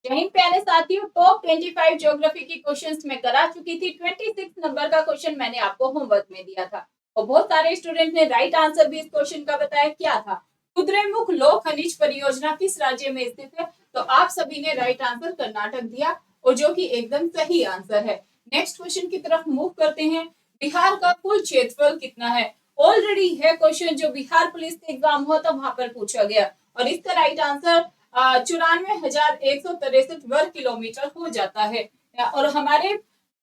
यहीं प्यारे साथियों टॉप 25 ज्योग्राफी की क्वेश्चंस मैं करा चुकी थी। 26 नंबर का क्वेश्चन मैंने आपको होमवर्क में दिया था और बहुत सारे स्टूडेंट ने राइट आंसर भी इस क्वेश्चन का बताया। क्या था? कुद्रेमुख लौह खनिज परियोजना किस राज्य में स्थित है? तो आप सभी ने राइट आंसर कर्नाटक दिया और जो कि एकदम सही आंसर है। नेक्स्ट क्वेश्चन की तरफ मूव करते हैं। बिहार का कुल क्षेत्रफल कितना है? ऑलरेडी है क्वेश्चन जो बिहार पुलिस का एग्जाम हुआ था वहां पर पूछा गया और इसका राइट आंसर 94,163 वर्ग किलोमीटर हो जाता है। और हमारे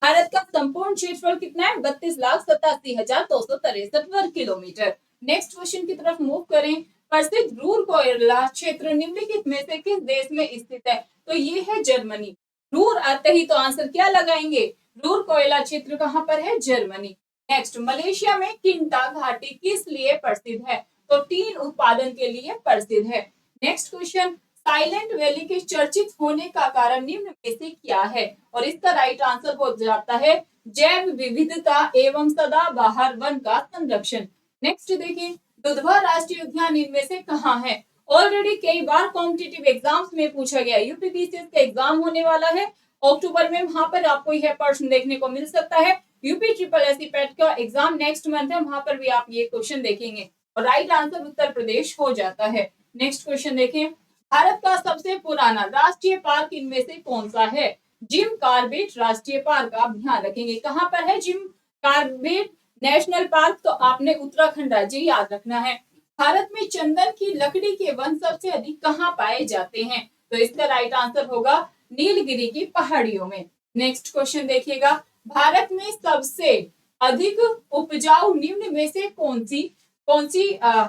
भारत का संपूर्ण क्षेत्रफल कितना है? 32,87,263 वर्ग किलोमीटर। नेक्स्ट क्वेश्चन की तरफ मूव करें। प्रसिद्ध रूर कोयला क्षेत्र निम्नलिखित में से किस देश में स्थित है? तो ये है जर्मनी। रूर आते ही तो आंसर क्या लगाएंगे? रूर कोयला क्षेत्र कहाँ पर है? जर्मनी। नेक्स्ट, मलेशिया में किंटा घाटी किस लिए प्रसिद्ध है? तो टीन उत्पादन के लिए प्रसिद्ध है। नेक्स्ट क्वेश्चन, साइलेंट वैली के चर्चित होने का कारण निम्न में से क्या है? और इसका राइट आंसर हो जाता है जैव विविधता एवं सदाबहार वन का संरक्षण। नेक्स्ट देखिए, दुधवा राष्ट्रीय उद्यान इनमें से कहाँ है? ऑलरेडी कई बार कॉम्पिटिटिव एग्जाम्स में पूछा गया। यूपीपीसीएस का एग्जाम होने वाला है अक्टूबर में, वहां पर आपको यह प्रश्न देखने को मिल सकता है। यूपी ट्रिपल एससी पैट का एग्जाम नेक्स्ट मंथ है, वहां पर भी आप ये क्वेश्चन देखेंगे और राइट आंसर उत्तर प्रदेश हो जाता है। नेक्स्ट क्वेश्चन देखें। भारत का सबसे पुराना राष्ट्रीय पार्क इनमें से कौन सा है? जिम कार्बेट राष्ट्रीय पार्क। आप ध्यान रखेंगे कहां पर है जिम कार्बेट नेशनल पार्क? तो आपने उत्तराखंड राज्य याद रखना है। भारत में चंदन की लकड़ी के वन सबसे अधिक कहाँ पाए जाते हैं? तो इसका राइट आंसर होगा नीलगिरी की पहाड़ियों में। नेक्स्ट क्वेश्चन देखिएगा। भारत में सबसे अधिक उपजाऊ निम्न में से कौन सी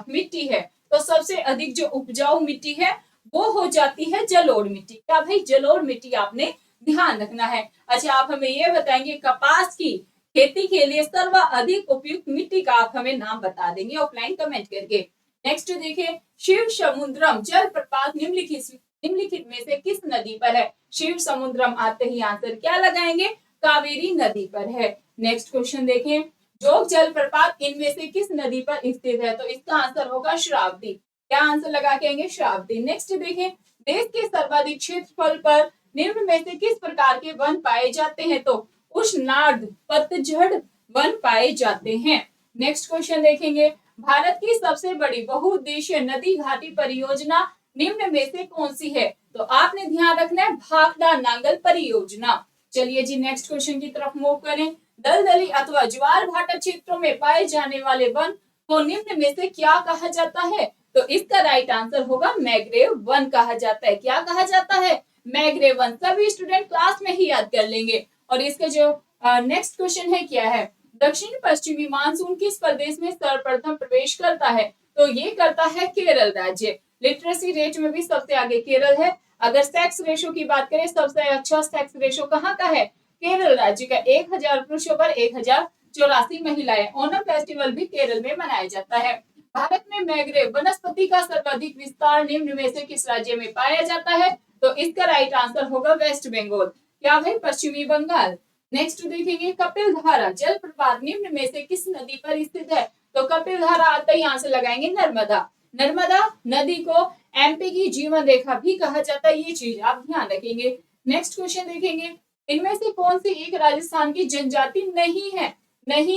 मिट्टी है? तो सबसे अधिक जो उपजाऊ मिट्टी है वो हो जाती है जलोढ़ मिट्टी। क्या भाई? जलोढ़ मिट्टी आपने ध्यान रखना है। अच्छा, आप हमें ये बताएंगे कपास की खेती के लिए सर्वाधिक उपयुक्त मिट्टी का आप हमें नाम बता देंगे ऑफलाइन कमेंट करके। नेक्स्ट देखिए, शिव समुद्रम जल प्रपात निम्नलिखित में से किस नदी पर है? शिव समुद्रम आते ही आंसर क्या लगाएंगे? कावेरी नदी पर है। नेक्स्ट क्वेश्चन देखें। जोग जलप्रपात इनमें से किस नदी पर स्थित है? तो इसका आंसर होगा श्रावती। क्या आंसर लगा के आएंगे? श्रावती। नेक्स्ट देखें। देश के सर्वाधिक क्षेत्रफल पर निम्न में से किस प्रकार के वन पाए जाते हैं? तो उष्णार्ध पतझड़ वन पाए जाते हैं। नेक्स्ट क्वेश्चन देखेंगे। भारत की सबसे बड़ी बहुउद्देशीय नदी घाटी परियोजना निम्न में से कौन सी है? तो आपने ध्यान रखना है भाखड़ा नांगल परियोजना। चलिए जी नेक्स्ट क्वेश्चन की तरफ मूव करें। दलदली अथवा ज्वार भाटा क्षेत्रों में पाए जाने वाले वन को निम्न में से क्या कहा जाता है? तो इसका राइट आंसर होगा मैग्रेव वन कहा जाता है। क्या कहा जाता है? मैग्रेव वन। सभी स्टूडेंट क्लास में ही याद कर लेंगे। और इसका जो नेक्स्ट क्वेश्चन है क्या है? दक्षिण पश्चिमी मानसून किस प्रदेश में सर्वप्रथम प्रवेश करता है? तो ये करता है केरल राज्य। लिटरेसी रेट में भी सबसे आगे केरल है। अगर सेक्स रेशो की बात करें सबसे अच्छा सेक्स रेशो कहाँ का है? केरल राज्य का। 1000 पुरुषों पर 1084 महिलाएं। ओणम फेस्टिवल भी केरल में मनाया जाता है। भारत में मैग्रेव वनस्पति का सर्वाधिक विस्तार निम्न में से किस राज्य में पाया जाता है? तो इसका राइट आंसर होगा वेस्ट बंगाल। क्या भाई? पश्चिमी बंगाल। नेक्स्ट देखेंगे। कपिल धारा जलप्रपात निम्न में से किस नदी पर स्थित है? तो कपिल धारा आते ही आंसर लगाएंगे नर्मदा। नर्मदा नदी को एमपी की जीवन रेखा भी कहा जाता है। ये चीज आप ध्यान रखेंगे। नेक्स्ट क्वेश्चन देखेंगे। इनमें से कौन सी एक राजस्थान की जनजाति नहीं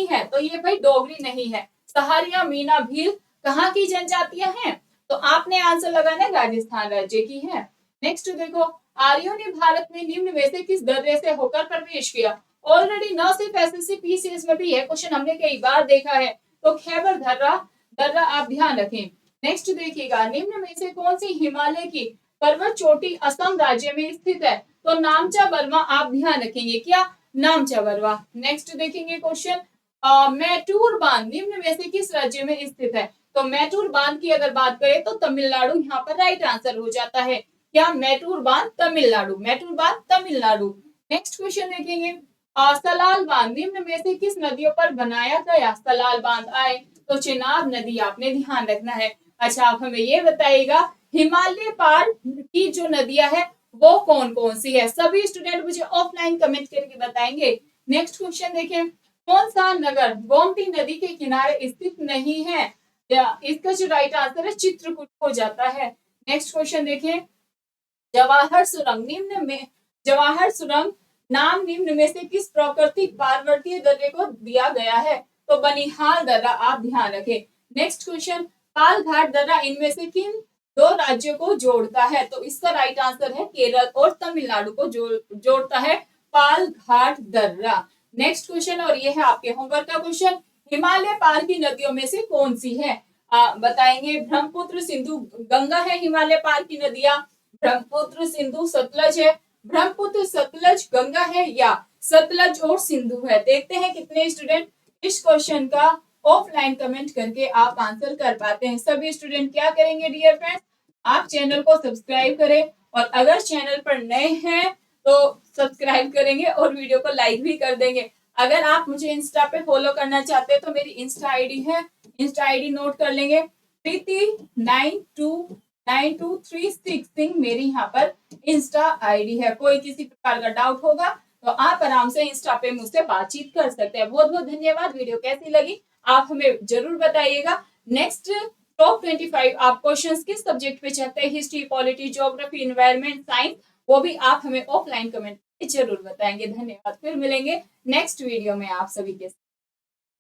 है? तो ये भाई डोगरी नहीं है। सहारिया मीना भील कहाँ की जनजातियां हैं? तो आपने आंसर लगाना राजस्थान राज्य की है। नेक्स्ट देखो। आर्यों ने भारत में निम्न में से किस दर्रे से होकर प्रवेश किया? ऑलरेडी न सिर्फ एसएससी पीसीएस में भी है क्वेश्चन, हमने कई बार देखा है। तो खैबर दर्रा दर्रा आप ध्यान रखें। नेक्स्ट देखिएगा। निम्न में से कौन सी हिमालय की पर्वत चोटी असम राज्य में स्थित है? तो नामचा बर्मा आप ध्यान रखेंगे। क्या? नामचा बर्मा। नेक्स्ट देखेंगे क्वेश्चन। मैटूर बांध निम्न में से किस राज्य में स्थित है? तो मैटूर बांध की अगर बात करें तो तमिलनाडु यहाँ पर राइट आंसर हो जाता है। क्या? मैटूर बांध तमिलनाडु। मैटूर बांध तमिलनाडु। नेक्स्ट क्वेश्चन देखेंगे। सलाल बांध निम्न में से किस नदियों पर बनाया गया? सलाल बांध आए तो चेनाब नदी आपने ध्यान रखना है। अच्छा, आप हमें ये बताइएगा हिमालय पार की जो नदियां है वो कौन कौन सी है? सभी स्टूडेंट मुझे ऑफलाइन कमेंट करके बताएंगे। नेक्स्ट क्वेश्चन देखें। कौन सा नगर गोमती नदी के किनारे स्थित नहीं है? इसका जो राइट आंसर है चित्रकूट हो जाता है। नेक्स्ट क्वेश्चन देखें। जवाहर सुरंग नाम निम्न में से किस प्राकृतिक पार्वतीय दर्रे को दिया गया है? तो बनिहाल दर्रा, आप ध्यान रखें। नेक्स्ट क्वेश्चन, पाल घाट दर्रा इनमें से किन दो राज्यों को जोड़ता है? तो इसका राइट आंसर है केरल और तमिलनाडु को जोड़ता है पाल घाट दर्रा। नेक्स्ट क्वेश्चन, और ये है आपके होमवर्क का क्वेश्चन, हिमालय पार की नदियों में से कौन सी है? बताएंगे ब्रह्मपुत्र, सिंधु, गंगा है हिमालय पार की नदियां, ब्रह्मपुत्र, सिंधु, सतलज है, ब्रह्मपुत्र, सतलज, गंगा है, या सतलज और सिंधु है? देखते हैं कितने स्टूडेंट इस क्वेश्चन का ऑफलाइन कमेंट करके आप आंसर कर पाते हैं। सभी स्टूडेंट क्या करेंगे डियर फ्रेंड्स, आप चैनल को सब्सक्राइब करें, और अगर चैनल पर नए हैं तो सब्सक्राइब करेंगे और वीडियो को लाइक भी कर देंगे। अगर आप मुझे इंस्टा पे फॉलो करना चाहते हैं तो मेरी इंस्टा आईडी है, इंस्टा आईडी नोट कर लेंगे, प्रीति929236 सिंह मेरी यहाँ पर इंस्टा आईडी है। कोई किसी प्रकार का डाउट होगा तो आप आराम से इंस्टा पे मुझसे बातचीत कर सकते हैं। बहुत बहुत धन्यवाद। वीडियो कैसी लगी आप हमें जरूर बताइएगा। नेक्स्ट टॉप 25 आप क्वेश्चंस किस सब्जेक्ट पे चाहते हैं, history, polity, geography, environment, science, वो भी आप हमें ऑफलाइन कमेंट जरूर बताएंगे। धन्यवाद। फिर मिलेंगे नेक्स्ट वीडियो में आप सभी के साथ।